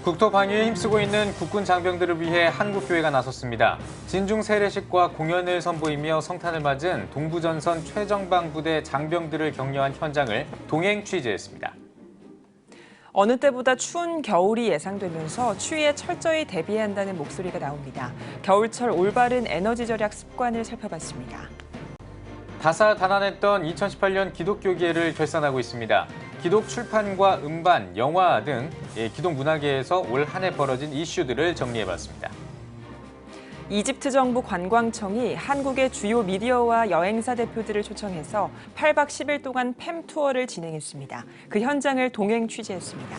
국토 방위에 힘쓰고 있는 국군 장병들을 위해 한국교회가 나섰습니다. 진중 세례식과 공연을 선보이며 성탄을 맞은 동부전선 최전방 부대 장병들을 격려한 현장을 동행 취재했습니다. 어느 때보다 추운 겨울이 예상되면서 추위에 철저히 대비해야 한다는 목소리가 나옵니다. 겨울철 올바른 에너지 절약 습관을 살펴봤습니다. 다사다난했던 2018년 기독교계를 결산하고 있습니다. 기독 출판과 음반, 영화 등 기독 문화계에서 올 한 해 벌어진 이슈들을 정리해봤습니다. 이집트 정부 관광청이 한국의 주요 미디어와 여행사 대표들을 초청해서 8박 10일 동안 팸 투어를 진행했습니다. 그 현장을 동행 취재했습니다.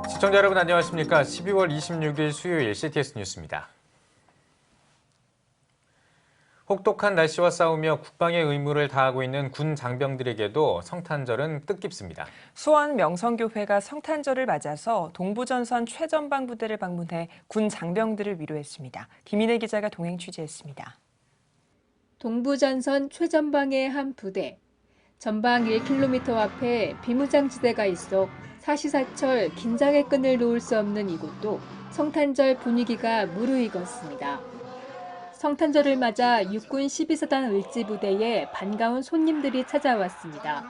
시청자 여러분 안녕하십니까? 12월 26일 수요일 CTS 뉴스입니다. 혹독한 날씨와 싸우며 국방의 의무를 다하고 있는 군 장병들에게도 성탄절은 뜻깊습니다. 수원 명성교회가 성탄절을 맞아서 동부전선 최전방 부대를 방문해 군 장병들을 위로했습니다. 김인혜 기자가 동행 취재했습니다. 동부전선 최전방의 한 부대. 전방 1km 앞에 비무장지대가 있어 사시사철 긴장의 끈을 놓을 수 없는 이곳도 성탄절 분위기가 무르익었습니다. 성탄절을 맞아 육군 12사단 을지부대에 반가운 손님들이 찾아왔습니다.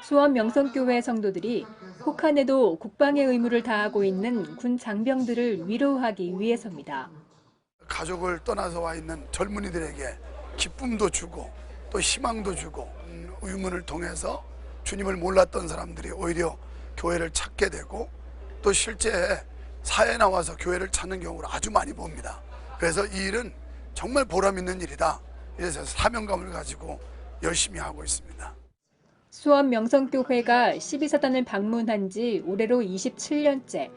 수원 명성교회 성도들이 혹한에도 국방의 의무를 다하고 있는 군 장병들을 위로하기 위해서입니다. 가족을 떠나서 와 있는 젊은이들에게 기쁨도 주고 또 희망도 주고 의문을 통해서 주님을 몰랐던 사람들이 오히려 교회를 찾게 되고 또 실제 사회에 나와서 교회를 찾는 경우를 아주 많이 봅니다. 그래서 이 일은 정말 보람 있는 일이다. 이래서 사명감을 가지고 열심히 하고 있습니다. 수원 명성교회가 12사단을 방문한 지 올해로 27년째.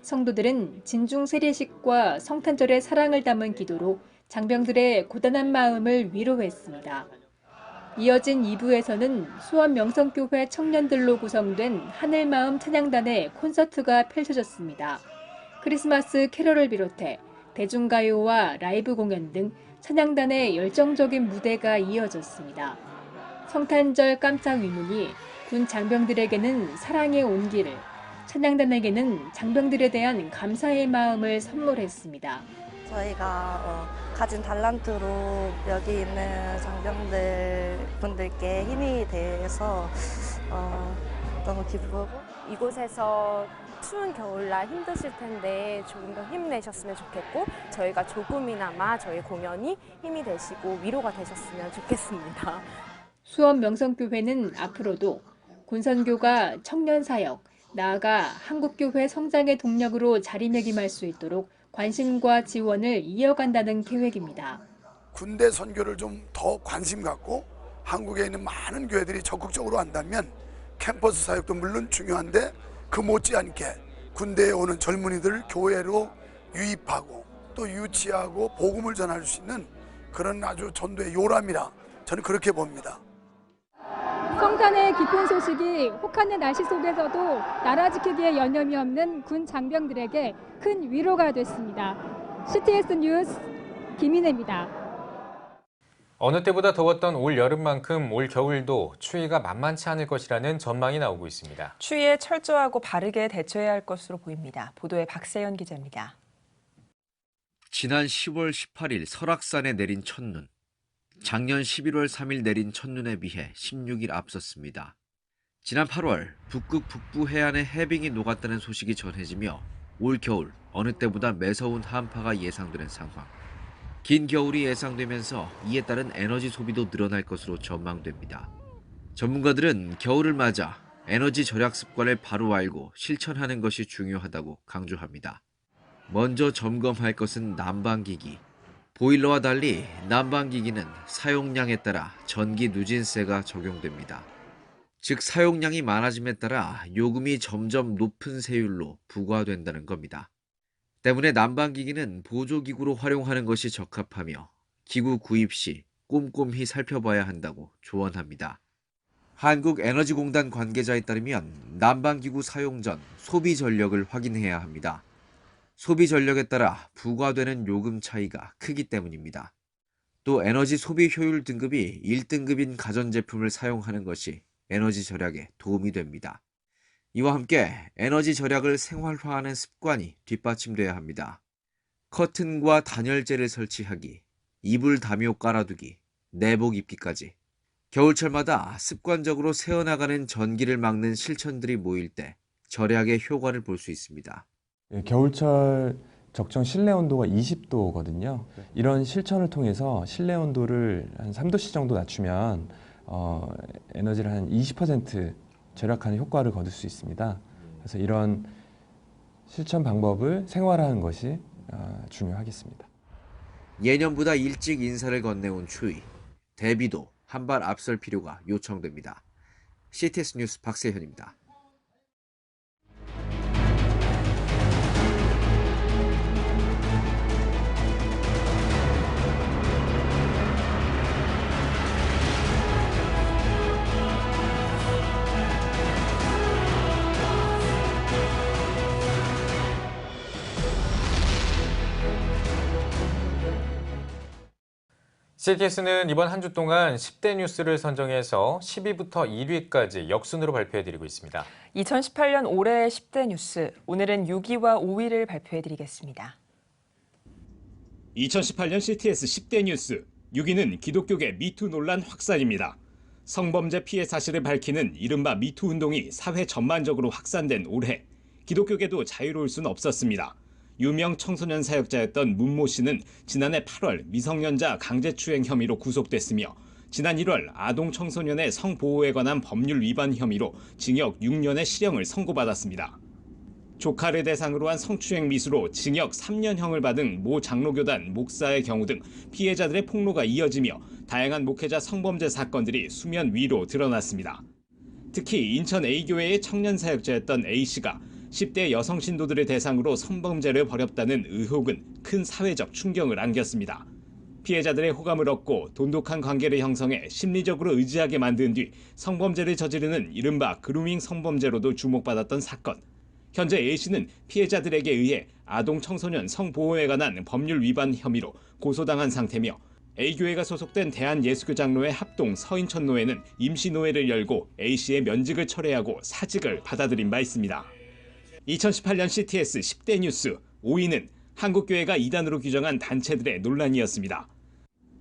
성도들은 진중 세례식과 성탄절의 사랑을 담은 기도로 장병들의 고단한 마음을 위로했습니다. 이어진 2부에서는 수원 명성교회 청년들로 구성된 하늘마음 찬양단의 콘서트가 펼쳐졌습니다. 크리스마스 캐럴을 비롯해 대중가요와 라이브 공연 등 찬양단의 열정적인 무대가 이어졌습니다. 성탄절 깜짝 위문이 군 장병들에게는 사랑의 온기를, 찬양단에게는 장병들에 대한 감사의 마음을 선물했습니다. 저희가 가진 달란트로 여기 있는 장병들 분들께 힘이 돼서 너무 기쁘고, 이곳에서 추운 겨울날 힘드실 텐데 조금 더 힘내셨으면 좋겠고, 저희가 조금이나마 저희 공연이 힘이 되시고 위로가 되셨으면 좋겠습니다. 수원 명성교회는 앞으로도 군선교가 청년사역, 나아가 한국교회 성장의 동력으로 자리매김할 수 있도록 관심과 지원을 이어간다는 계획입니다. 군대 선교를 좀 더 관심 갖고 한국에 있는 많은 교회들이 적극적으로 한다면 캠퍼스 사역도 물론 중요한데 그 못지않게 군대에 오는 젊은이들을 교회로 유입하고 또 유치하고 복음을 전할 수 있는 그런 아주 전도의 요람이라 저는 그렇게 봅니다. 성탄의 기쁜 소식이 혹한의 날씨 속에서도 나라 지키기에 여념이 없는 군 장병들에게 큰 위로가 됐습니다. CTS 뉴스 김인혜입니다. 어느 때보다 더웠던 올 여름만큼 올 겨울도 추위가 만만치 않을 것이라는 전망이 나오고 있습니다. 추위에 철저하고 바르게 대처해야 할 것으로 보입니다. 보도에 박세연 기자입니다. 지난 10월 18일 설악산에 내린 첫눈. 작년 11월 3일 내린 첫눈에 비해 16일 앞섰습니다. 지난 8월 북극 북부 해안에 해빙이 녹았다는 소식이 전해지며 올 겨울 어느 때보다 매서운 한파가 예상되는 상황. 긴 겨울이 예상되면서 이에 따른 에너지 소비도 늘어날 것으로 전망됩니다. 전문가들은 겨울을 맞아 에너지 절약 습관을 바로 알고 실천하는 것이 중요하다고 강조합니다. 먼저 점검할 것은 난방기기. 보일러와 달리 난방기기는 사용량에 따라 전기 누진세가 적용됩니다. 즉 사용량이 많아짐에 따라 요금이 점점 높은 세율로 부과된다는 겁니다. 때문에 난방기기는 보조기구로 활용하는 것이 적합하며 기구 구입 시 꼼꼼히 살펴봐야 한다고 조언합니다. 한국에너지공단 관계자에 따르면 난방기구 사용 전 소비 전력을 확인해야 합니다. 소비 전력에 따라 부과되는 요금 차이가 크기 때문입니다. 또 에너지 소비 효율 등급이 1등급인 가전제품을 사용하는 것이 에너지 절약에 도움이 됩니다. 이와 함께 에너지 절약을 생활화하는 습관이 뒷받침돼야 합니다. 커튼과 단열재를 설치하기, 이불 담요 깔아두기, 내복 입기까지 겨울철마다 습관적으로 새어나가는 전기를 막는 실천들이 모일 때 절약의 효과를 볼 수 있습니다. 겨울철 적정 실내 온도가 20도거든요. 이런 실천을 통해서 실내 온도를 한 3도씨 정도 낮추면 에너지를 한 20% 절약하는 효과를 거둘 수 있습니다. 그래서 이런 실천 방법을 생활화하는 것이 중요하겠습니다. 예년보다 일찍 인사를 건네온 추위, 대비도 한 발 앞설 필요가 요청됩니다. CTS 뉴스 박세현입니다. CTS는 이번 한 주 동안 10대 뉴스를 선정해서 10위부터 1위까지 역순으로 발표해드리고 있습니다. 2018년 올해의 10대 뉴스, 오늘은 6위와 5위를 발표해드리겠습니다. 2018년 CTS 10대 뉴스, 6위는 기독교계 미투 논란 확산입니다. 성범죄 피해 사실을 밝히는 이른바 미투 운동이 사회 전반적으로 확산된 올해, 기독교계도 자유로울 수는 없었습니다. 유명 청소년 사역자였던 문모 씨는 지난해 8월 미성년자 강제추행 혐의로 구속됐으며 지난 1월 아동 청소년의 성보호에 관한 법률 위반 혐의로 징역 6년의 실형을 선고받았습니다. 조카를 대상으로 한 성추행 미수로 징역 3년형을 받은 모 장로교단 목사의 경우 등 피해자들의 폭로가 이어지며 다양한 목회자 성범죄 사건들이 수면 위로 드러났습니다. 특히 인천 A교회의 청년 사역자였던 A씨가 10대 여성 신도들을 대상으로 성범죄를 벌였다는 의혹은 큰 사회적 충격을 안겼습니다. 피해자들의 호감을 얻고 돈독한 관계를 형성해 심리적으로 의지하게 만든 뒤 성범죄를 저지르는 이른바 그루밍 성범죄로도 주목받았던 사건. 현재 A씨는 피해자들에게 의해 아동 청소년 성보호에 관한 법률 위반 혐의로 고소당한 상태며 A교회가 소속된 대한예수교장로회 합동 서인천노회는 임시노회를 열고 A씨의 면직을 철회하고 사직을 받아들인 바 있습니다. 2018년 CTS 10대 뉴스 5위는 한국교회가 이단으로 규정한 단체들의 논란이었습니다.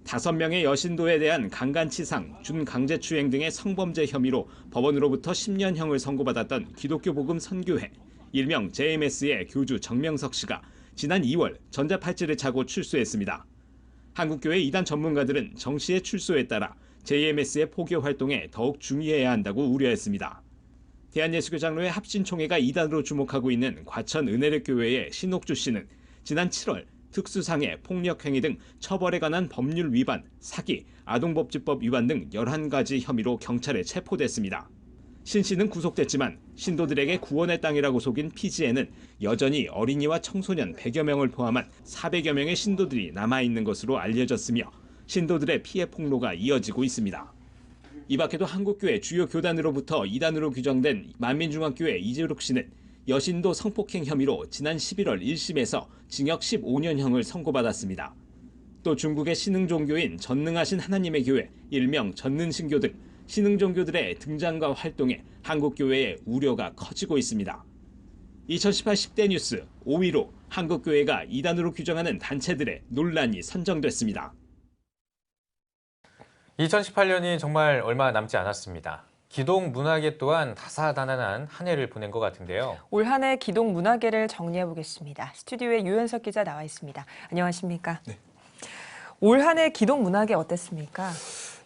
5명의 여신도에 대한 강간치상, 준강제추행 등의 성범죄 혐의로 법원으로부터 10년형을 선고받았던 기독교복음 선교회, 일명 JMS의 교주 정명석 씨가 지난 2월 전자팔찌를 차고 출소했습니다. 한국교회 이단 전문가들은 정 씨의 출소에 따라 JMS의 포교 활동에 더욱 중요해야 한다고 우려했습니다. 대한예수교장로회 합신총회가 이단으로 주목하고 있는 과천 은혜력교회의 신옥주 씨는 지난 7월 특수상해, 폭력행위 등 처벌에 관한 법률 위반, 사기, 아동복지법 위반 등 11가지 혐의로 경찰에 체포됐습니다. 신 씨는 구속됐지만 신도들에게 구원의 땅이라고 속인 피지에는 여전히 어린이와 청소년 100여 명을 포함한 400여 명의 신도들이 남아있는 것으로 알려졌으며 신도들의 피해 폭로가 이어지고 있습니다. 이 밖에도 한국교회 주요 교단으로부터 이단으로 규정된 만민중앙교회 이재록 씨는 여신도 성폭행 혐의로 지난 11월 1심에서 징역 15년형을 선고받았습니다. 또 중국의 신흥종교인 전능하신 하나님의 교회, 일명 전능신교 등 신흥종교들의 등장과 활동에 한국교회의 우려가 커지고 있습니다. 2018 10대 뉴스 5위로 한국교회가 이단으로 규정하는 단체들의 논란이 선정됐습니다. 2018년이 정말 얼마 남지 않았습니다. 기독 문화계 또한 다사다난한 한 해를 보낸 것 같은데요. 올 한 해 기독 문화계를 정리해 보겠습니다. 스튜디오에 유현석 기자 나와 있습니다. 안녕하십니까? 네. 올 한 해 기독 문화계 어땠습니까?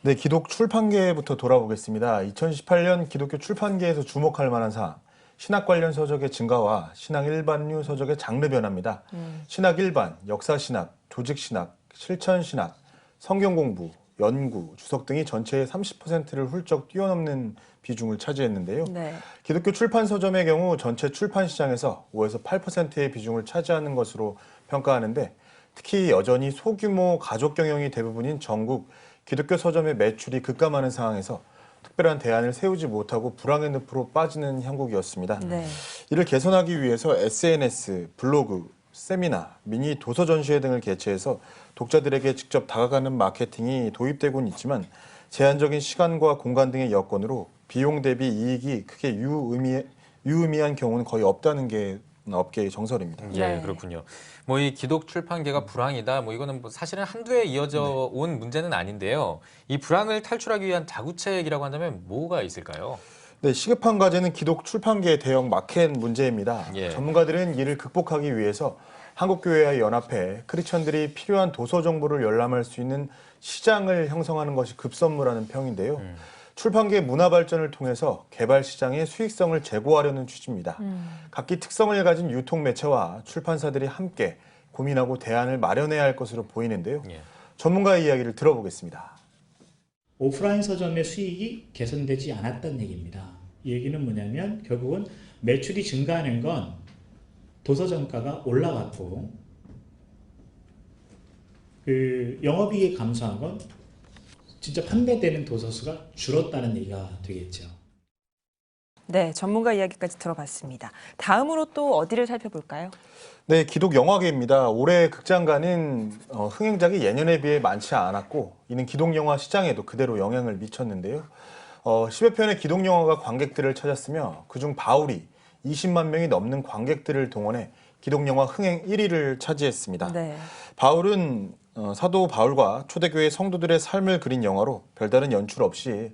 네, 기독 출판계부터 돌아보겠습니다. 2018년 기독교 출판계에서 주목할 만한 사항, 신학 관련 서적의 증가와 신학 일반류 서적의 장르 변화입니다. 신학 일반, 역사신학, 조직신학, 실천신학, 성경공부, 연구, 주석 등이 전체의 30%를 훌쩍 뛰어넘는 비중을 차지했는데요. 네. 기독교 출판 서점의 경우 전체 출판 시장에서 5에서 8%의 비중을 차지하는 것으로 평가하는데 특히 여전히 소규모 가족 경영이 대부분인 전국 기독교 서점의 매출이 급감하는 상황에서 특별한 대안을 세우지 못하고 불황의 늪으로 빠지는 형국이었습니다. 네. 이를 개선하기 위해서 SNS, 블로그, 세미나, 미니 도서 전시회 등을 개최해서 독자들에게 직접 다가가는 마케팅이 도입되고는 있지만 제한적인 시간과 공간 등의 여건으로 비용 대비 이익이 크게 유의미한 경우는 거의 없다는 게 업계의 정설입니다. 예, 그렇군요. 뭐 이 기독 출판계가 불황이다. 뭐 이거는 뭐 사실은 한두 해 이어져 온 문제는 아닌데요. 이 불황을 탈출하기 위한 자구책이라고 한다면 뭐가 있을까요? 네, 시급한 과제는 기독 출판계의 대형 마켓 문제입니다. 예. 전문가들은 이를 극복하기 위해서 한국교회와 연합해 크리스천들이 필요한 도서 정보를 열람할 수 있는 시장을 형성하는 것이 급선무라는 평인데요. 출판계 문화 발전을 통해서 개발 시장의 수익성을 제고하려는 취지입니다. 각기 특성을 가진 유통 매체와 출판사들이 함께 고민하고 대안을 마련해야 할 것으로 보이는데요. 예. 전문가의 이야기를 들어보겠습니다. 오프라인 서점의 수익이 개선되지 않았다는 얘기입니다. 이 얘기는 뭐냐면 결국은 매출이 증가하는 건 도서정가가 올라갔고 그 영업이익이 감소한 건 진짜 판매되는 도서수가 줄었다는 얘기가 되겠죠. 네, 전문가 이야기까지 들어봤습니다. 다음으로 또 어디를 살펴볼까요? 네, 기독 영화계입니다. 올해 극장가는 흥행작이 예년에 비해 많지 않았고 이는 기독 영화 시장에도 그대로 영향을 미쳤는데요. 10여 편의 기독 영화가 관객들을 찾았으며 그중 바울이 20만 명이 넘는 관객들을 동원해 기독 영화 흥행 1위를 차지했습니다. 네. 바울은 사도 바울과 초대교회 성도들의 삶을 그린 영화로 별다른 연출 없이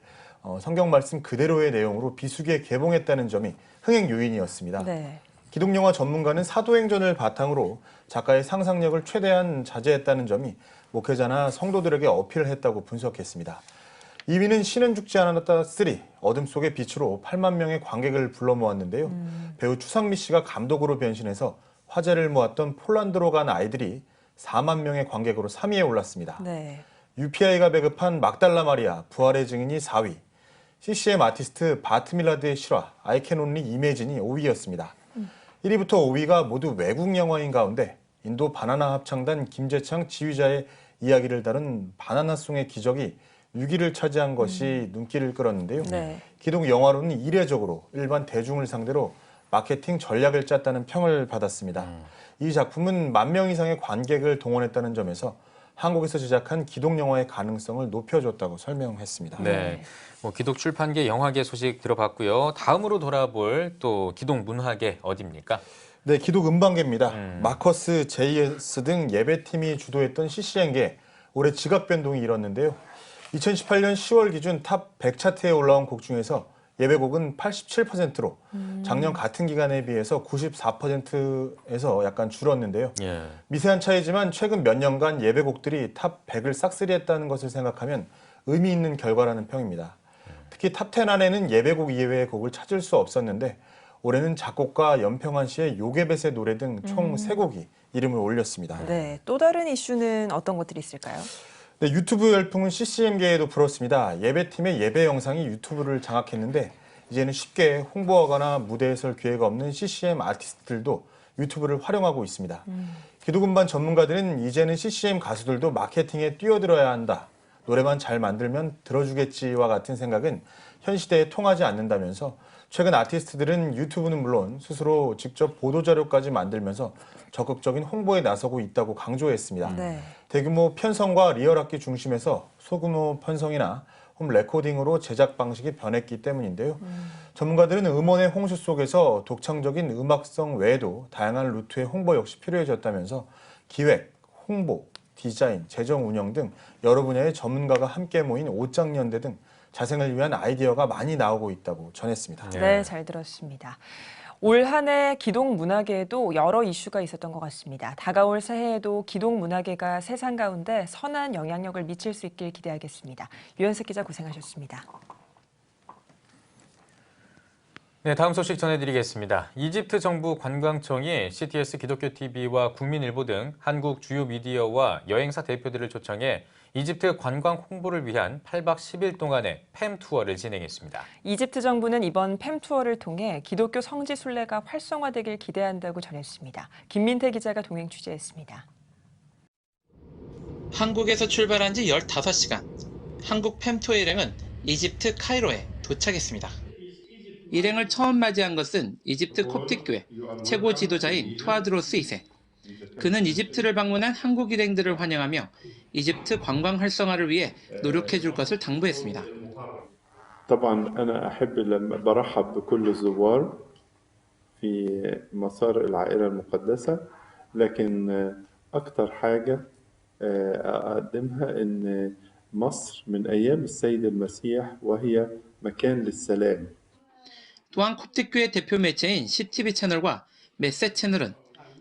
성경 말씀 그대로의 내용으로 비수기에 개봉했다는 점이 흥행 요인이었습니다. 네. 기독영화 전문가는 사도행전을 바탕으로 작가의 상상력을 최대한 자제했다는 점이 목회자나 성도들에게 어필을 했다고 분석했습니다. 2위는 신은 죽지 않았다 3, 어둠 속의 빛으로 8만 명의 관객을 불러 모았는데요. 배우 추상미 씨가 감독으로 변신해서 화제를 모았던 폴란드로 간 아이들이 4만 명의 관객으로 3위에 올랐습니다. 네. UPI가 배급한 막달라 마리아, 부활의 증인이 4위, CCM 아티스트 바트밀라드의 실화, I Can Only Imagine이 5위였습니다. 1위부터 5위가 모두 외국 영화인 가운데 인도 바나나 합창단 김재창 지휘자의 이야기를 다룬 바나나송의 기적이 6위를 차지한 것이 눈길을 끌었는데요. 네. 기독 영화로는 이례적으로 일반 대중을 상대로 마케팅 전략을 짰다는 평을 받았습니다. 이 작품은 1만 명 이상의 관객을 동원했다는 점에서 한국에서 제작한 기독 영화의 가능성을 높여줬다고 설명했습니다. 네, 뭐 기독 출판계, 영화계 소식 들어봤고요. 다음으로 돌아볼 또 기독 문화계 어디입니까? 네, 기독 음반계입니다. 마커스, JS 등 예배팀이 주도했던 CCN계 올해 지각 변동이 일었는데요. 2018년 10월 기준 탑 100 차트에 올라온 곡 중에서 예배곡은 87%로 작년 같은 기간에 비해서 94%에서 약간 줄었는데요. 예. 미세한 차이지만 최근 몇 년간 예배곡들이 탑 100을 싹쓸이했다는 것을 생각하면 의미 있는 결과라는 평입니다. 특히 탑 10 안에는 예배곡 이외의 곡을 찾을 수 없었는데 올해는 작곡가 연평한 씨의 요게벳의 노래 등 총 3곡이 이름을 올렸습니다. 네, 또 다른 이슈는 어떤 것들이 있을까요? 네, 유튜브 열풍은 CCM계에도 불었습니다. 예배팀의 예배 영상이 유튜브를 장악했는데 이제는 쉽게 홍보하거나 무대에 설 기회가 없는 CCM 아티스트들도 유튜브를 활용하고 있습니다. 기독 음반 전문가들은 이제는 CCM 가수들도 마케팅에 뛰어들어야 한다. 노래만 잘 만들면 들어주겠지와 같은 생각은 현 시대에 통하지 않는다면서 최근 아티스트들은 유튜브는 물론 스스로 직접 보도자료까지 만들면서 적극적인 홍보에 나서고 있다고 강조했습니다. 네. 대규모 편성과 리얼악기 중심에서 소규모 편성이나 홈 레코딩으로 제작 방식이 변했기 때문인데요. 전문가들은 음원의 홍수 속에서 독창적인 음악성 외에도 다양한 루트의 홍보 역시 필요해졌다면서 기획, 홍보, 디자인, 재정 운영 등 여러 분야의 전문가가 함께 모인 옷장연대 등 자생을 위한 아이디어가 많이 나오고 있다고 전했습니다. 네, 잘 들었습니다. 올 한 해 기독 문화계에도 여러 이슈가 있었던 것 같습니다. 다가올 새해에도 기독 문화계가 세상 가운데 선한 영향력을 미칠 수 있길 기대하겠습니다. 유현석 기자 고생하셨습니다. 네, 다음 소식 전해드리겠습니다. 이집트 정부 관광청이 CTS 기독교TV와 국민일보 등 한국 주요 미디어와 여행사 대표들을 초청해 이집트 관광 홍보를 위한 8박 10일 동안의 팸 투어를 진행했습니다. 이집트 정부는 이번 팸 투어를 통해 기독교 성지 순례가 활성화되길 기대한다고 전했습니다. 김민태 기자가 동행 취재했습니다. 한국에서 출발한 지 15시간. 한국 팸투어 일행은 이집트 카이로에 도착했습니다. 일행을 처음 맞이한 것은 이집트 콥틱교회 최고 지도자인 투아드로스 2세. 그는 이집트를 방문한 한국 일행들을 환영하며 이집트 관광 활성화를 위해 노력해 줄 것을 당부했습니다. طبعا أنا أحب لما برحب بكل الزوار في مسار العائلة المقدسة لكن أكثر حاجة أقدمها إن مصر من أيام السيد المسيح وهي مكان للسلام. 또한 콥틱교회 대표 매체인 CTV 채널과 메세 채널은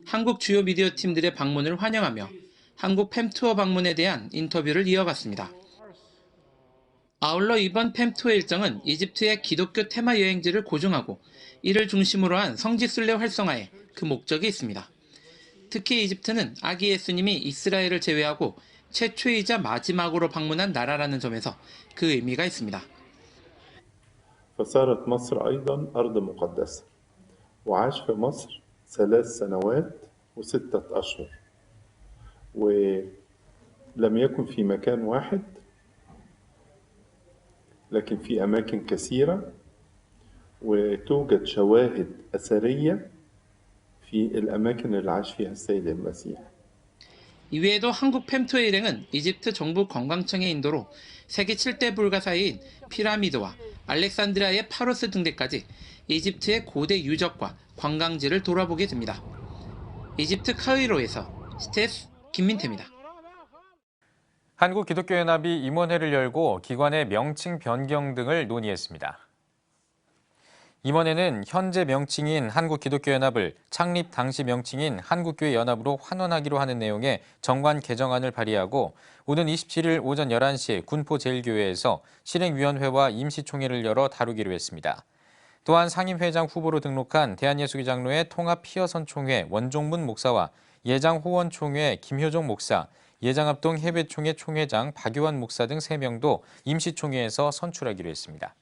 한국 주요 미디어 팀들의 방문을 환영하며 한국 팸투어 방문에 대한 인터뷰를 이어갔습니다. 아울러 이번 팸투어 일정은 이집트의 기독교 테마 여행지를 고증하고 이를 중심으로 한 성지순례 활성화에 그 목적이 있습니다. 특히 이집트는 아기 예수님이 이스라엘을 제외하고 최초이자 마지막으로 방문한 나라라는 점에서 그 의미가 있습니다. فصارت مصر أيضا أرض مقدسة وعاش في مصر 3 سنوات و6 أشهر ولم يكن في مكان واحد لكن في أماكن كثيرة وتوجد شواهد أثرية في الأماكن اللي عاش فيها السيد المسيح. 이외에도 한국 팸투어 일행은 이집트 정부 관광청의 인도로 세계 7대 불가사의인 피라미드와 알렉산드리아의 파로스 등대까지 이집트의 고대 유적과 관광지를 돌아보게 됩니다. 이집트 카이로에서 스테스 김민태입니다. 한국기독교연합이 임원회를 열고 기관의 명칭 변경 등을 논의했습니다. 임원회는 현재 명칭인 한국기독교연합을 창립 당시 명칭인 한국교회연합으로 환원하기로 하는 내용의 정관 개정안을 발의하고 오는 27일 오전 11시 군포제일교회에서 실행위원회와 임시총회를 열어 다루기로 했습니다. 또한 상임회장 후보로 등록한 대한예수교장로회 통합피어선총회 원종문 목사와 예장호원총회 김효종 목사, 예장합동 해외총회 총회장 박유환 목사 등 3명도 임시총회에서 선출하기로 했습니다.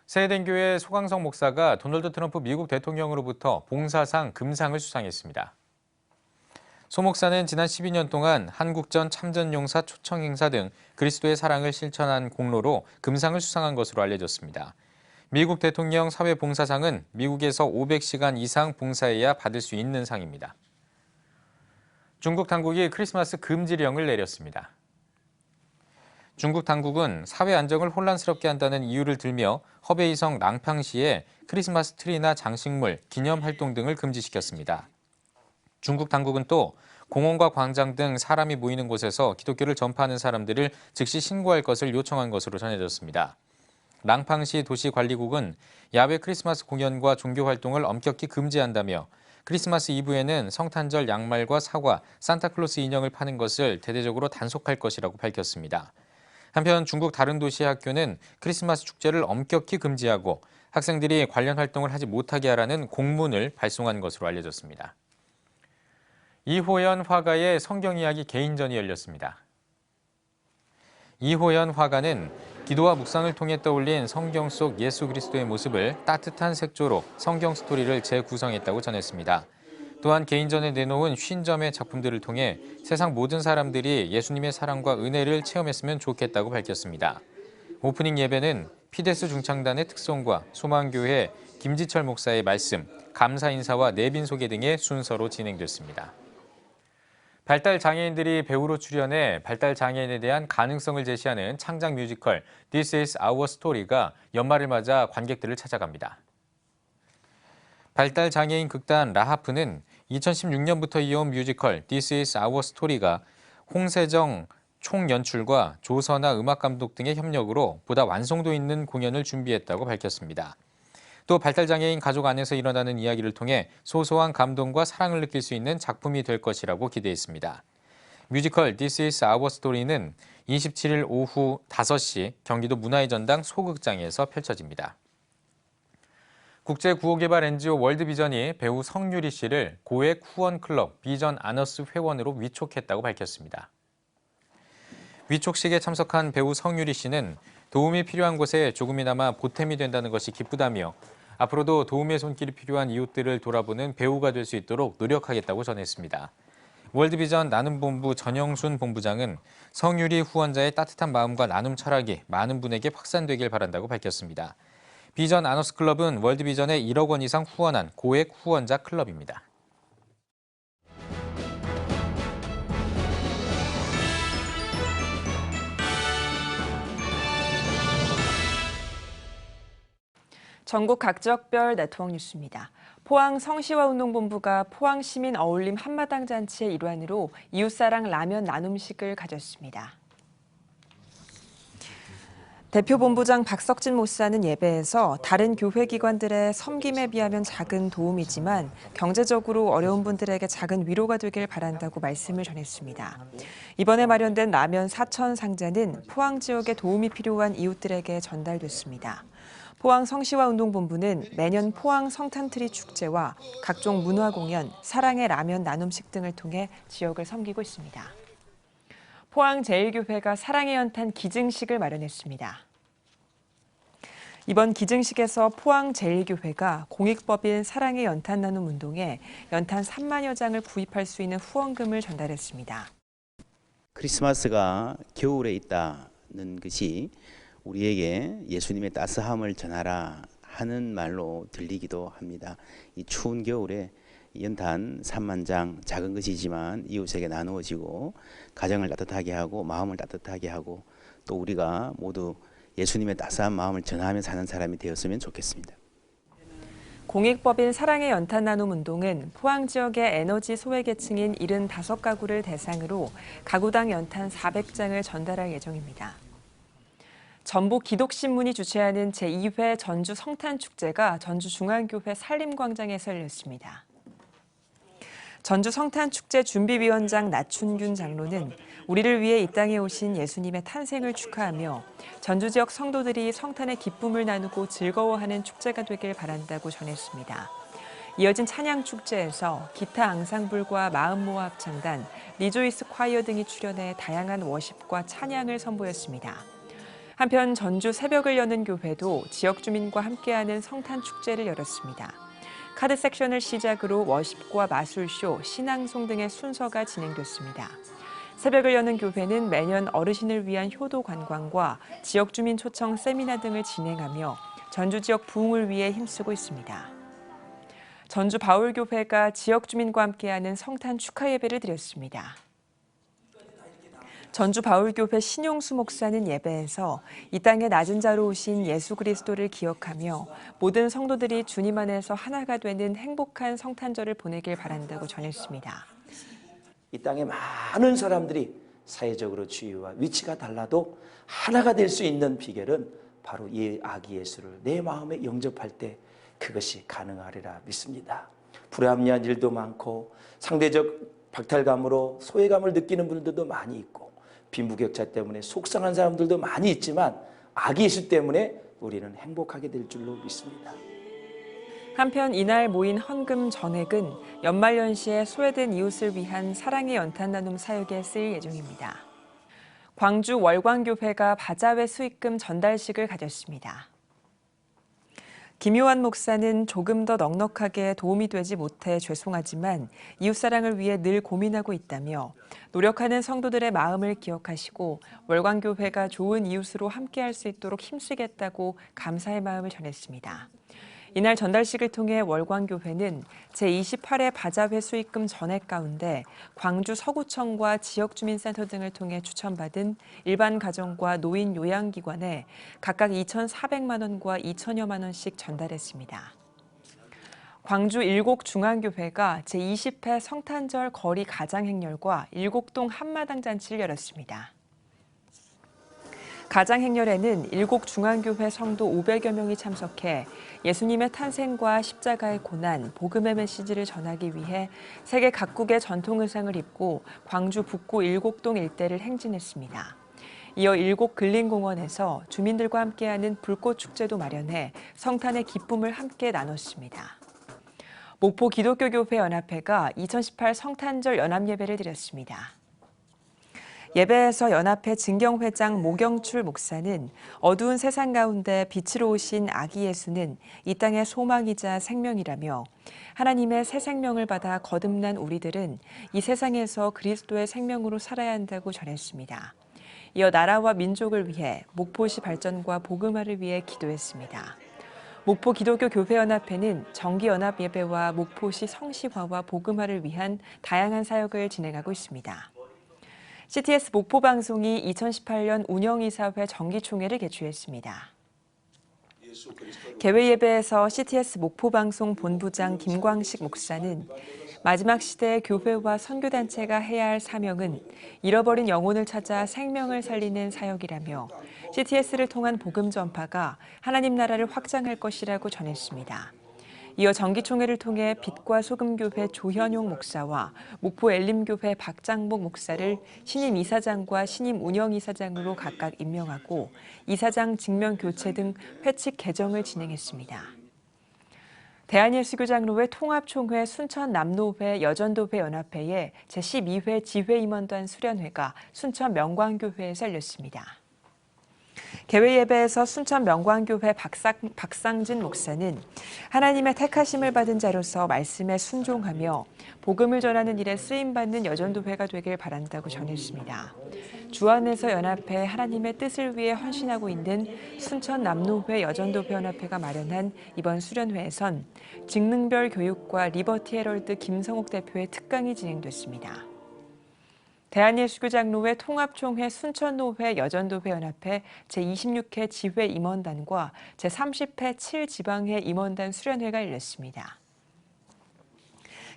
세해den교회 소강성 목사가 도널드 트럼프 미국 대통령으로부터 봉사상 금상을 수상했습니다. 소 목사는 지난 12년 동안 한국전 참전용사 초청 행사 등 그리스도의 사랑을 실천한 공로로 금상을 수상한 것으로 알려졌습니다. 미국 대통령 사회봉사상은 미국에서 500시간 이상 봉사해야 받을 수 있는 상입니다. 중국 당국이 크리스마스 금지령을 내렸습니다. 중국 당국은 사회 안정을 혼란스럽게 한다는 이유를 들며 허베이성 낭팡시에 크리스마스 트리나 장식물, 기념 활동 등을 금지시켰습니다. 중국 당국은 또 공원과 광장 등 사람이 모이는 곳에서 기독교를 전파하는 사람들을 즉시 신고할 것을 요청한 것으로 전해졌습니다. 낭팡시 도시관리국은 야외 크리스마스 공연과 종교 활동을 엄격히 금지한다며 크리스마스 이브에는 성탄절 양말과 사과, 산타클로스 인형을 파는 것을 대대적으로 단속할 것이라고 밝혔습니다. 한편 중국 다른 도시의 학교는 크리스마스 축제를 엄격히 금지하고 학생들이 관련 활동을 하지 못하게 하라는 공문을 발송한 것으로 알려졌습니다. 이호연 화가의 성경 이야기 개인전이 열렸습니다. 이호연 화가는 기도와 묵상을 통해 떠올린 성경 속 예수 그리스도의 모습을 따뜻한 색조로 성경 스토리를 재구성했다고 전했습니다. 또한 개인전에 내놓은 50점의 작품들을 통해 세상 모든 사람들이 예수님의 사랑과 은혜를 체험했으면 좋겠다고 밝혔습니다. 오프닝 예배는 피데스 중창단의 특송과 소망교회 김지철 목사의 말씀, 감사 인사와 내빈 소개 등의 순서로 진행됐습니다. 발달 장애인들이 배우로 출연해 발달 장애인에 대한 가능성을 제시하는 창작 뮤지컬 This is Our Story가 연말을 맞아 관객들을 찾아갑니다. 발달 장애인 극단 라하프는 2016년부터 이어온 뮤지컬 This is Our Story가 홍세정 총연출과 조선아 음악감독 등의 협력으로 보다 완성도 있는 공연을 준비했다고 밝혔습니다. 또 발달장애인 가족 안에서 일어나는 이야기를 통해 소소한 감동과 사랑을 느낄 수 있는 작품이 될 것이라고 기대했습니다. 뮤지컬 This is Our Story는 27일 오후 5시 경기도 문화의 전당 소극장에서 펼쳐집니다. 국제구호개발 NGO 월드비전이 배우 성유리 씨를 고액 후원클럽 비전 아너스 회원으로 위촉했다고 밝혔습니다. 위촉식에 참석한 배우 성유리 씨는 도움이 필요한 곳에 조금이나마 보탬이 된다는 것이 기쁘다며 앞으로도 도움의 손길이 필요한 이웃들을 돌아보는 배우가 될 수 있도록 노력하겠다고 전했습니다. 월드비전 나눔본부 전영순 본부장은 성유리 후원자의 따뜻한 마음과 나눔 철학이 많은 분에게 확산되길 바란다고 밝혔습니다. 비전 아너스클럽은 월드비전에 1억 원 이상 후원한 고액 후원자 클럽입니다. 전국 각 지역별 네트워크 뉴스입니다. 포항 성시화운동본부가 포항시민 어울림 한마당 잔치의 일환으로 이웃사랑 라면 나눔식을 가졌습니다. 대표 본부장 박석진 목사는 예배에서 다른 교회 기관들의 섬김에 비하면 작은 도움이지만 경제적으로 어려운 분들에게 작은 위로가 되길 바란다고 말씀을 전했습니다. 이번에 마련된 라면 4천 상자는 포항 지역에 도움이 필요한 이웃들에게 전달됐습니다. 포항 성시화운동본부는 매년 포항 성탄트리 축제와 각종 문화공연, 사랑의 라면 나눔식 등을 통해 지역을 섬기고 있습니다. 포항 제1교회가 사랑의 연탄 기증식을 마련했습니다. 이번 기증식에서 포항 제1교회가 공익법인 사랑의 연탄 나눔 운동에 연탄 3만여 장을 구입할 수 있는 후원금을 전달했습니다. 크리스마스가 겨울에 있다는 것이 우리에게 예수님의 따스함을 전하라 하는 말로 들리기도 합니다. 이 추운 겨울에 연탄 3만 장, 작은 것이지만 이웃에게 나누어지고 가정을 따뜻하게 하고 마음을 따뜻하게 하고 또 우리가 모두 예수님의 따스한 마음을 전하며 사는 사람이 되었으면 좋겠습니다. 공익법인 사랑의 연탄 나눔 운동은 포항 지역의 에너지 소외계층인 75가구를 대상으로 가구당 연탄 400장을 전달할 예정입니다. 전북 기독신문이 주최하는 제2회 전주 성탄축제가 전주중앙교회 산림광장에서 열렸습니다. 전주 성탄축제 준비위원장 나춘균 장로는 우리를 위해 이 땅에 오신 예수님의 탄생을 축하하며 전주 지역 성도들이 성탄의 기쁨을 나누고 즐거워하는 축제가 되길 바란다고 전했습니다. 이어진 찬양축제에서 기타 앙상블과 마음모아 합창단, 리조이스 콰이어 등이 출연해 다양한 워십과 찬양을 선보였습니다. 한편 전주 새벽을 여는 교회도 지역 주민과 함께하는 성탄축제를 열었습니다. 카드 섹션을 시작으로 워십과 마술쇼, 신앙송 등의 순서가 진행됐습니다. 새벽을 여는 교회는 매년 어르신을 위한 효도 관광과 지역 주민 초청 세미나 등을 진행하며 전주 지역 부흥을 위해 힘쓰고 있습니다. 전주 바울교회가 지역 주민과 함께하는 성탄 축하 예배를 드렸습니다. 전주 바울교회 신용수 목사는 예배에서 이 땅에 낮은 자로 오신 예수 그리스도를 기억하며 모든 성도들이 주님 안에서 하나가 되는 행복한 성탄절을 보내길 바란다고 전했습니다. 이 땅에 많은 사람들이 사회적으로 지위와 위치가 달라도 하나가 될 수 있는 비결은 바로 이 아기 예수를 내 마음에 영접할 때 그것이 가능하리라 믿습니다. 불합리한 일도 많고 상대적 박탈감으로 소외감을 느끼는 분들도 많이 있고 빈부격차 때문에 속상한 사람들도 많이 있지만 아기 예수 때문에 우리는 행복하게 될 줄로 믿습니다. 한편 이날 모인 헌금 전액은 연말연시에 소외된 이웃을 위한 사랑의 연탄 나눔 사역에 쓰일 예정입니다. 광주 월광교회가 바자회 수익금 전달식을 가졌습니다. 김요한 목사는 조금 더 넉넉하게 도움이 되지 못해 죄송하지만 이웃사랑을 위해 늘 고민하고 있다며 노력하는 성도들의 마음을 기억하시고 월광교회가 좋은 이웃으로 함께할 수 있도록 힘쓰겠다고 감사의 마음을 전했습니다. 이날 전달식을 통해 월광교회는 제28회 바자회 수익금 전액 가운데 광주 서구청과 지역주민센터 등을 통해 추천받은 일반 가정과 노인 요양기관에 각각 2,400만 원과 2천여만 원씩 전달했습니다. 광주 일곡중앙교회가 제20회 성탄절 거리 가장행렬과 일곡동 한마당 잔치를 열었습니다. 가장행렬에는 일곡중앙교회 성도 500여 명이 참석해 예수님의 탄생과 십자가의 고난, 복음의 메시지를 전하기 위해 세계 각국의 전통 의상을 입고 광주 북구 일곡동 일대를 행진했습니다. 이어 일곡 근린공원에서 주민들과 함께하는 불꽃축제도 마련해 성탄의 기쁨을 함께 나눴습니다. 목포 기독교교회 연합회가 2018 성탄절 연합예배를 드렸습니다. 예배에서 연합회 진경회장 모경출 목사는 어두운 세상 가운데 빛으로 오신 아기 예수는 이 땅의 소망이자 생명이라며 하나님의 새 생명을 받아 거듭난 우리들은 이 세상에서 그리스도의 생명으로 살아야 한다고 전했습니다. 이어 나라와 민족을 위해 목포시 발전과 복음화를 위해 기도했습니다. 목포 기독교 교회연합회는 정기연합 예배와 목포시 성시화와 복음화를 위한 다양한 사역을 진행하고 있습니다. CTS 목포 방송이 2018년 운영이사회 정기총회를 개최했습니다. 개회 예배에서 CTS 목포 방송 본부장 김광식 목사는 마지막 시대의 교회와 선교단체가 해야 할 사명은 잃어버린 영혼을 찾아 생명을 살리는 사역이라며 CTS를 통한 복음 전파가 하나님 나라를 확장할 것이라고 전했습니다. 이어 정기총회를 통해 빛과 소금교회 조현용 목사와 목포 엘림교회 박장복 목사를 신임 이사장과 신임 운영이사장으로 각각 임명하고 이사장 직명 교체 등 회칙 개정을 진행했습니다. 대한예수교장로회 통합총회 순천남로회 여전도회 연합회의 제12회 지회임원단 수련회가 순천 명광교회에서 열렸습니다. 개회 예배에서 순천 명광교회 박상진 목사는 하나님의 택하심을 받은 자로서 말씀에 순종하며 복음을 전하는 일에 쓰임받는 여전도회가 되길 바란다고 전했습니다. 주 안에서 연합해 하나님의 뜻을 위해 헌신하고 있는 순천 남로회 여전도회 연합회가 마련한 이번 수련회에선 직능별 교육과 리버티 헤럴드 김성옥 대표의 특강이 진행됐습니다. 대한예수교장로회 통합총회 순천노회 여전도회 연합회 제26회 지회 임원단과 제30회 7지방회 임원단 수련회가 열렸습니다.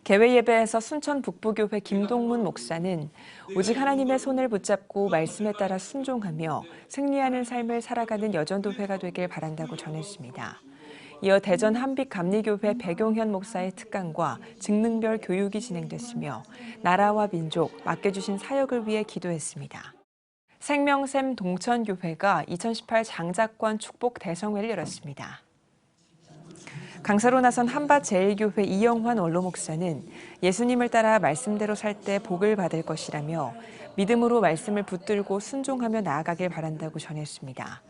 개회 예배에서 순천 북부교회 김동문 목사는 오직 하나님의 손을 붙잡고 말씀에 따라 순종하며 승리하는 삶을 살아가는 여전도회가 되길 바란다고 전했습니다. 이어 대전 한빛감리교회 백용현 목사의 특강과 직능별 교육이 진행됐으며 나라와 민족, 맡겨주신 사역을 위해 기도했습니다. 생명샘 동천교회가 2018 장자권 축복 대성회를 열었습니다. 강사로 나선 한밭제일교회 이영환 원로 목사는 예수님을 따라 말씀대로 살 때 복을 받을 것이라며 믿음으로 말씀을 붙들고 순종하며 나아가길 바란다고 전했습니다.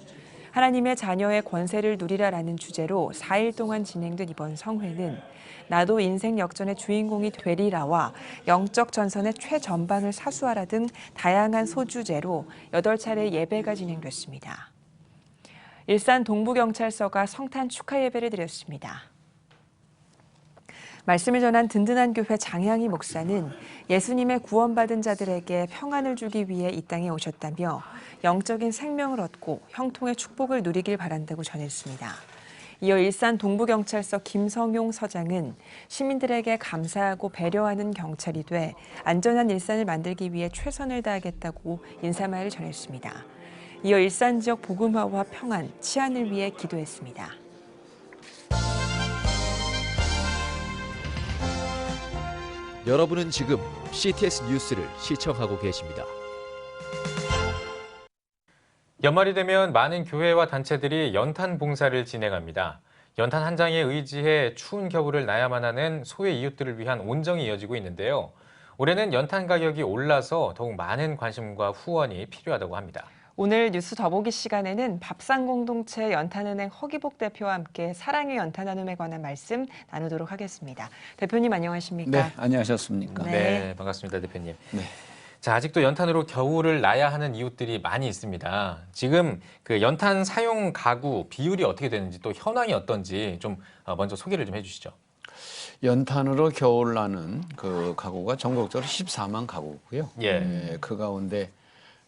하나님의 자녀의 권세를 누리라라는 주제로 4일 동안 진행된 이번 성회는 나도 인생 역전의 주인공이 되리라와 영적 전선의 최전방을 사수하라 등 다양한 소주제로 8차례 예배가 진행됐습니다. 일산 동부경찰서가 성탄 축하 예배를 드렸습니다. 말씀을 전한 든든한 교회 장향희 목사는 예수님의 구원받은 자들에게 평안을 주기 위해 이 땅에 오셨다며 영적인 생명을 얻고 형통의 축복을 누리길 바란다고 전했습니다. 이어 일산 동부경찰서 김성용 서장은 시민들에게 감사하고 배려하는 경찰이 돼 안전한 일산을 만들기 위해 최선을 다하겠다고 인사말을 전했습니다. 이어 일산 지역 복음화와 평안, 치안을 위해 기도했습니다. 여러분은 지금 CTS 뉴스를 시청하고 계십니다. 연말이 되면 많은 교회와 단체들이 연탄 봉사를 진행합니다. 연탄 한 장에 의지해 추운 겨울을 나야만 하는 소외 이웃들을 위한 온정이 이어지고 있는데요. 올해는 연탄 가격이 올라서 더욱 많은 관심과 후원이 필요하다고 합니다. 오늘 뉴스 더보기 시간에는 밥상공동체 연탄은행 허기복 대표와 함께 사랑의 연탄 나눔에 관한 말씀 나누도록 하겠습니다. 대표님 안녕하십니까? 네, 안녕하셨습니까? 네, 반갑습니다, 대표님. 네. 자, 아직도 연탄으로 겨울을 나야 하는 이웃들이 많이 있습니다. 지금 그 연탄 사용 가구 비율이 어떻게 되는지 또 현황이 어떤지 좀 먼저 소개를 좀 해주시죠. 연탄으로 겨울 나는 그 가구가 전국적으로 14만 가구고요. 예, 그 가운데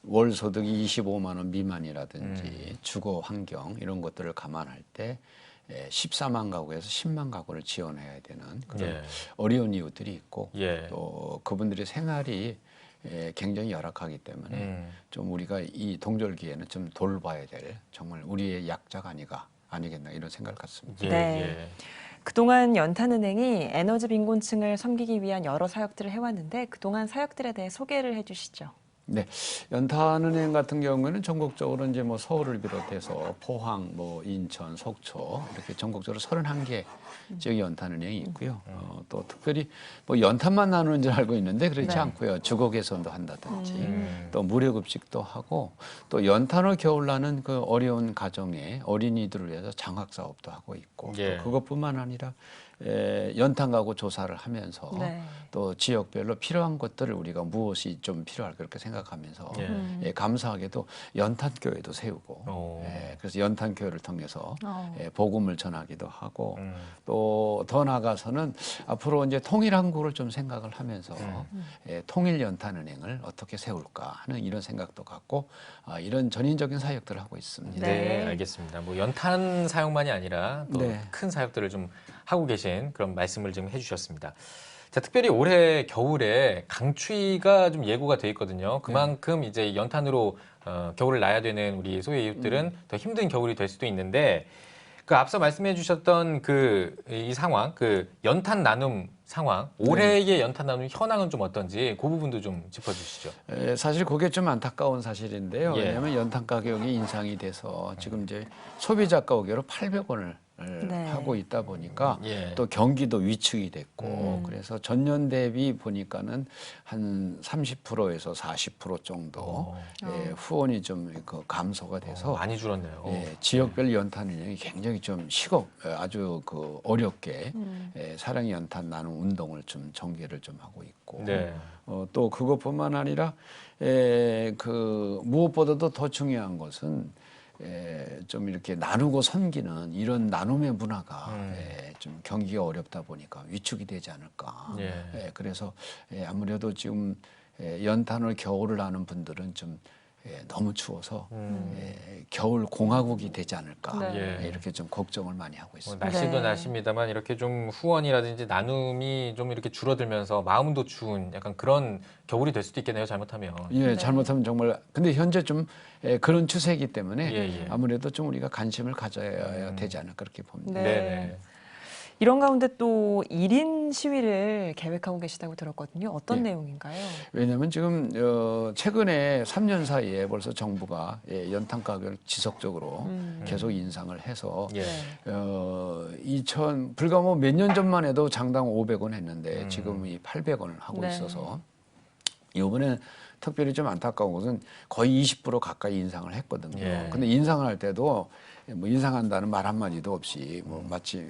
월 소득이 25만 원 미만이라든지 주거 환경 이런 것들을 감안할 때 14만 가구에서 10만 가구를 지원해야 되는 그런 어려운 이웃들이 있고 또 그분들의 생활이 굉장히 열악하기 때문에 좀 우리가 이 동절기에는 좀 돌봐야 될 정말 우리의 약자가 아니겠나 이런 생각을 갖습니다. 네. 그동안 연탄은행이 에너지 빈곤층을 섬기기 위한 여러 사역들을 해왔는데 그동안 사역들에 대해 소개를 해주시죠. 네, 연탄은행 같은 경우에는 전국적으로 이제 뭐 서울을 비롯해서 포항, 뭐 인천, 속초 이렇게 전국적으로 31개 지역 연탄은행이 있고요. 또 특별히 뭐 연탄만 나누는 줄 알고 있는데 그렇지 네. 않고요. 주거 개선도 한다든지 또 무료급식도 하고 또 연탄을 겨울나는 그 어려운 가정에 어린이들을 위해서 장학 사업도 하고 있고 예. 또 그것뿐만 아니라 연탄 가구 조사를 하면서 네. 또 지역별로 필요한 것들을 우리가 무엇이 좀 필요할까 그렇게 생각하면서 감사하게도 연탄교회도 세우고 그래서 연탄교회를 통해서 복음을 전하기도 하고 또 더 나아가서는 앞으로 이제 통일한국을 좀 생각을 하면서 통일연탄은행을 어떻게 세울까 하는 이런 생각도 갖고 이런 전인적인 사역들을 하고 있습니다. 네, 알겠습니다. 뭐 연탄 사용만이 아니라 또 큰 사역들을 좀 하고 계신 그런 말씀을 지금 해주셨습니다. 자, 특별히 올해 겨울에 강추위가 좀 예고가 돼 있거든요. 그만큼 이제 연탄으로 겨울을 나야 되는 우리 소외 이웃들은 더 힘든 겨울이 될 수도 있는데 그 앞서 말씀해 주셨던 이 상황, 그 연탄 나눔 상황, 올해의 연탄 나눔 현황은 좀 어떤지 그 부분도 좀 짚어주시죠. 사실 그게 좀 안타까운 사실인데요. 예. 왜냐하면 연탄 가격이 인상이 돼서 지금 이제 소비자 가격으로 800원을 하고 있다 보니까 또 경기도 위축이 됐고 그래서 전년 대비 보니까는 한 30%에서 40% 정도 후원이 좀 감소가 돼서 많이 줄었네요. 지역별 연탄은행이 굉장히 좀 아주 그 어렵게 사랑 연탄 나눔 운동을 좀 전개를 좀 하고 있고 또 그것뿐만 아니라 그 무엇보다도 더 중요한 것은 좀 이렇게 나누고 섬기는 이런 나눔의 문화가 좀 경기가 어렵다 보니까 위축이 되지 않을까. 그래서 아무래도 지금 연탄을 겨울을 나는 분들은 좀 너무 추워서 겨울 공화국이 되지 않을까 이렇게 좀 걱정을 많이 하고 있습니다. 날씨도 날씨입니다만 이렇게 좀 후원이라든지 나눔이 좀 이렇게 줄어들면서 마음도 추운 약간 그런 겨울이 될 수도 있겠네요. 잘못하면. 잘못하면 정말 근데 현재 좀 그런 추세이기 때문에 아무래도 좀 우리가 관심을 가져야 되지 않을까 그렇게 봅니다. 이런 가운데 또 1인 시위를 계획하고 계시다고 들었거든요. 어떤 내용인가요? 왜냐하면 지금 최근에 3년 사이에 벌써 정부가 연탄 가격을 지속적으로 계속 인상을 해서 불과 뭐 몇 년 전만 해도 장당 500원 했는데 지금 이 800원을 하고 있어서 이번에 특별히 좀 안타까운 것은 거의 20% 가까이 인상을 했거든요. 근데 인상을 할 때도 뭐 인상한다는 말 한마디도 없이 뭐 마치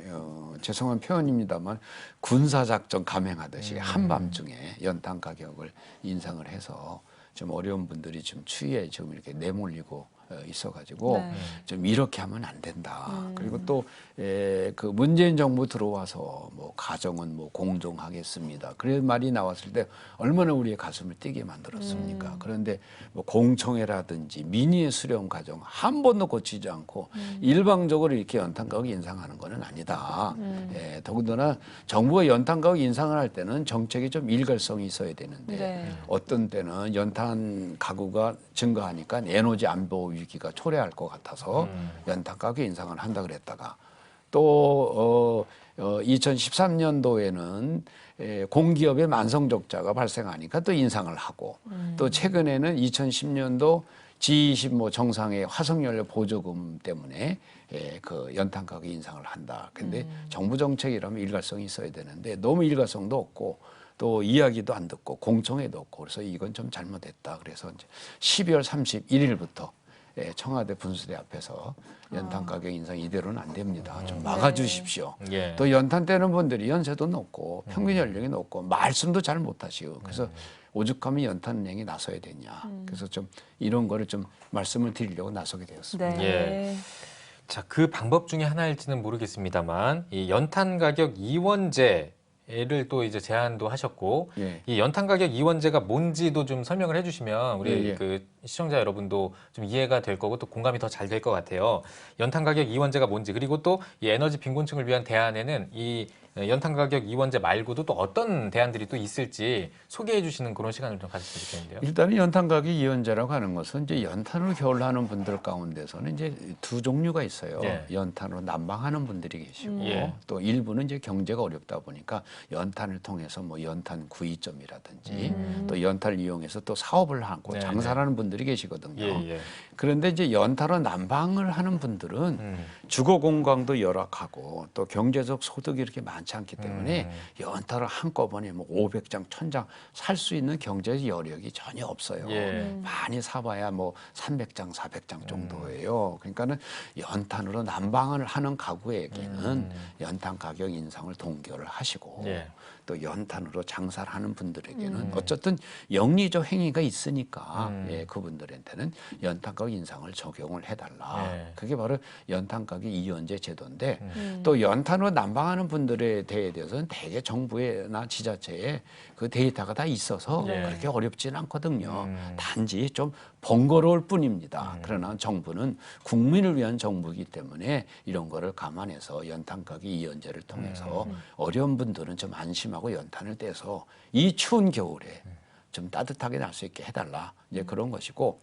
죄송한 표현입니다만 군사작전 감행하듯이 한밤중에 연탄 가격을 인상을 해서 좀 어려운 분들이 좀 추위에 좀 이렇게 내몰리고 있어가지고 좀 이렇게 하면 안 된다. 그리고 또 그 문재인 정부 들어와서 뭐 가정은 뭐 공정하겠습니다. 그런 말이 나왔을 때 얼마나 우리의 가슴을 뛰게 만들었습니까? 그런데 뭐 공청회라든지 민의의 수렴 과정 한 번도 거치지 않고 일방적으로 이렇게 연탄 가격 인상하는 거는 아니다. 더군다나 정부가 연탄 가격 인상을 할 때는 정책이 좀 일관성이 있어야 되는데 어떤 때는 연탄 가구가 증가하니까 에너지 안보 위기가 초래할 것 같아서 연탄 가격 인상을 한다 그랬다가 또 2013년도에는 공기업의 만성 적자가 발생하니까 또 인상을 하고 또 최근에는 2010년도 G20 뭐 정상의 화석연료 보조금 때문에 그 연탄 가격 인상을 한다. 근데 정부 정책이라면 일관성이 있어야 되는데 너무 일관성도 없고 또 이야기도 안 듣고 공청회도 없고 그래서 이건 좀 잘못됐다. 그래서 이제 12월 31일부터 청와대 분수대 앞에서 연탄 가격 인상 이대로는 안 됩니다. 좀 막아주십시오. 또 연탄 떼는 분들이 연세도 높고 평균 연령이 높고 말씀도 잘 못하시고 그래서 오죽하면 연탄은행이 나서야 되냐. 그래서 좀 이런 거를 좀 말씀을 드리려고 나서게 되었습니다. 자, 그 방법 중에 하나일지는 모르겠습니다만 이 연탄 가격 이원제를 또 이제 제안도 하셨고 이 연탄 가격 이원제가 뭔지도 좀 설명을 해주시면 우리 그 시청자 여러분도 좀 이해가 될 거고 또 공감이 더 잘 될 것 같아요. 연탄 가격 이원제가 뭔지 그리고 또 이 에너지 빈곤층을 위한 대안에는 이 연탄 가격 이원제 말고도 또 어떤 대안들이 또 있을지 소개해 주시는 그런 시간을 좀 가졌으면 좋겠는데요. 일단은 연탄 가격 이원제라고 하는 것은 이제 연탄으로 겨울 하는 분들 가운데서는 이제 두 종류가 있어요. 예. 연탄으로 난방하는 분들이 계시고 예. 또 일부는 이제 경제가 어렵다 보니까 연탄을 통해서 뭐 연탄 구이점이라든지 또 연탄을 이용해서 또 사업을 하고 네, 장사를 하는 분들이 계시거든요. 예. 그런데 이제 연탄으로 난방을 하는 분들은 주거 공간도 열악하고 또 경제적 소득이 이렇게 많지 않기 때문에 연탄을 한꺼번에 뭐 500장, 1000장 살 수 있는 경제 여력이 전혀 없어요. 예. 많이 사봐야 뭐 300장, 400장 정도예요. 그러니까는 연탄으로 난방을 하는 가구에게는 연탄 가격 인상을 동결을 하시고 예. 또 연탄으로 장사를 하는 분들에게는 어쨌든 영리적 행위가 있으니까 예, 그분들한테는 연탄 가격 인상을 적용을 해달라. 예. 그게 바로 연탄 가격 이연제 제도인데 또 연탄으로 난방하는 분들에 대해서는 대개 정부나 지자체에 그 데이터가 다 있어서 네. 그렇게 어렵지는 않거든요. 단지 좀 번거로울 뿐입니다. 그러나 정부는 국민을 위한 정부이기 때문에 이런 거를 감안해서 연탄 가격 이연제를 통해서 어려운 분들은 좀 안심하고 연탄을 떼서 이 추운 겨울에 좀 따뜻하게 날 수 있게 해달라. 이제 그런 것이고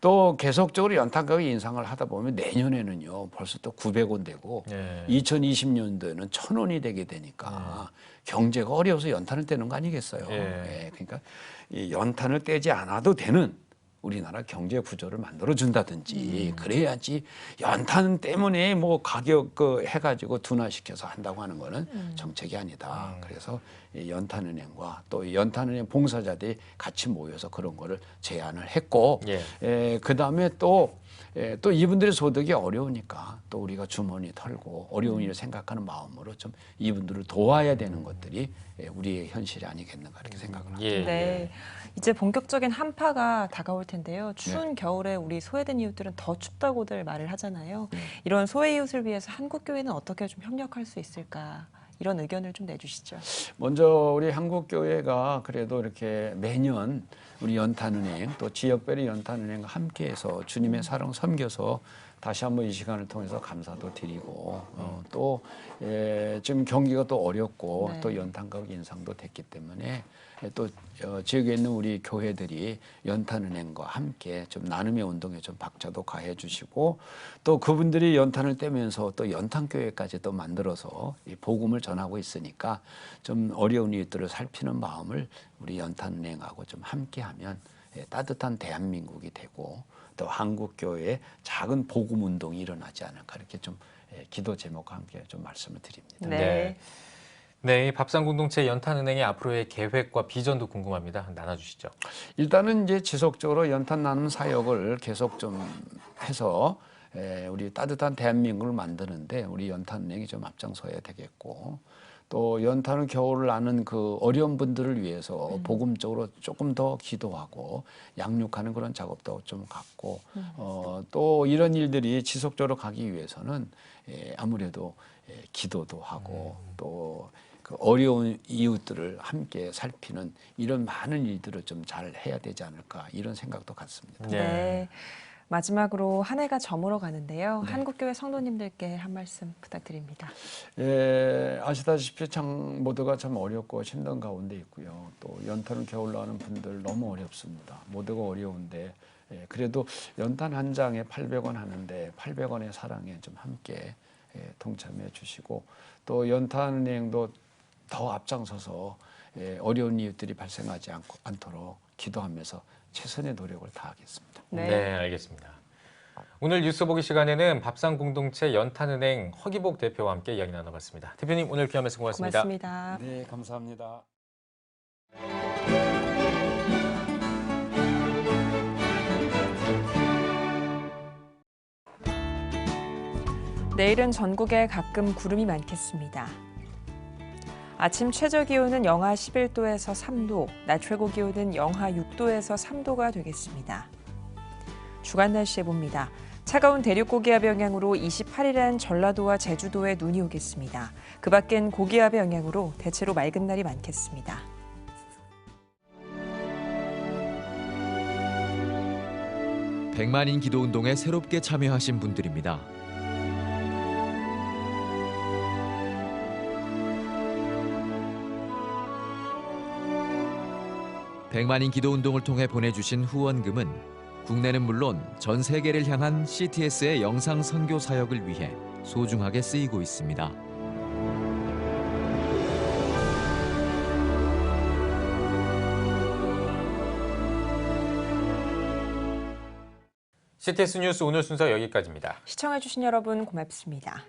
또 계속적으로 연탄 가격 인상을 하다 보면 내년에는요 벌써 또 900원 되고 2020년도에는 1000원이 되게 되니까 경제가 어려워서 연탄을 떼는 거 아니겠어요. 예, 그러니까 이 연탄을 떼지 않아도 되는 우리나라 경제 구조를 만들어 준다든지 그래야지 연탄 때문에 뭐 가격 그 해가지고 둔화시켜서 한다고 하는 거는 정책이 아니다. 그래서 이 연탄은행과 또 연탄은행 봉사자들이 같이 모여서 그런 거를 제안을 했고 그 다음에 또 이분들의 소득이 어려우니까 또 우리가 주머니 털고 어려운 일을 생각하는 마음으로 좀 이분들을 도와야 되는 것들이 우리의 현실이 아니겠는가 이렇게 생각을 합니다. 네. 이제 본격적인 한파가 다가올 텐데요. 추운 겨울에 우리 소외된 이웃들은 더 춥다고들 말을 하잖아요. 이런 소외 이웃을 위해서 한국교회는 어떻게 좀 협력할 수 있을까? 이런 의견을 좀 내주시죠. 먼저 우리 한국교회가 그래도 이렇게 매년 우리 연탄은행 또 지역별의 연탄은행과 함께해서 주님의 사랑 섬겨서 다시 한번 이 시간을 통해서 감사도 드리고 또 지금 경기가 또 어렵고 또 연탄 가격 인상도 됐기 때문에 또 지역에 있는 우리 교회들이 연탄은행과 함께 좀 나눔의 운동에 좀 박차도 가해 주시고 또 그분들이 연탄을 떼면서 또 연탄교회까지 또 만들어서 이 복음을 전하고 있으니까 좀 어려운 이웃들을 살피는 마음을 우리 연탄은행하고 좀 함께하면 따뜻한 대한민국이 되고 또 한국교회의 작은 복음 운동이 일어나지 않을까 이렇게 좀 기도 제목과 함께 좀 말씀을 드립니다. 네, 이 밥상 공동체 연탄은행의 앞으로의 계획과 비전도 궁금합니다. 나눠주시죠. 일단은 이제 지속적으로 연탄 나눔 사역을 계속 좀 해서 우리 따뜻한 대한민국을 만드는데 우리 연탄은행이 좀 앞장서야 되겠고 또 연탄을 겨울을 나는 그 어려운 분들을 위해서 복음적으로 조금 더 기도하고 양육하는 그런 작업도 좀 갖고 또 이런 일들이 지속적으로 가기 위해서는 아무래도 기도도 하고 또 그 어려운 이웃들을 함께 살피는 이런 많은 일들을 좀 잘 해야 되지 않을까 이런 생각도 갖습니다. 네. 마지막으로 한 해가 저물어 가는데요. 한국교회 성도님들께 한 말씀 부탁드립니다. 아시다시피 참 모두가 참 어렵고 힘든 가운데 있고요. 또 연탄을 겨울 나는 분들 너무 어렵습니다. 모두가 어려운데 그래도 연탄 한 장에 800원 하는데 800원의 사랑에 좀 함께 동참해 주시고 또 연탄은행도 더 앞장서서 어려운 이웃들이 발생하지 않도록 기도하면서 최선의 노력을 다하겠습니다. 네, 알겠습니다. 오늘 뉴스 보기 시간에는 밥상 공동체 연탄은행 허기복 대표와 함께 이야기 나눠봤습니다. 대표님 오늘 귀한 말씀 고맙습니다. 고맙습니다. 네, 감사합니다. 내일은 전국에 가끔 구름이 많겠습니다. 아침 최저 기온은 영하 11도에서 3도, 낮 최고 기온은 영하 6도에서 3도가 되겠습니다. 주간 날씨 해봅니다. 차가운 대륙 고기압 영향으로 28일엔 전라도와 제주도에 눈이 오겠습니다. 그 밖엔 고기압의 영향으로 대체로 맑은 날이 많겠습니다. 백만인 기도운동에 새롭게 참여하신 분들입니다. 100만인 기도운동을 통해 보내주신 후원금은 국내는 물론 전 세계를 향한 CTS의 영상 선교 사역을 위해 소중하게 쓰이고 있습니다. CTS 뉴스 오늘 순서 여기까지입니다. 시청해주신 여러분 고맙습니다.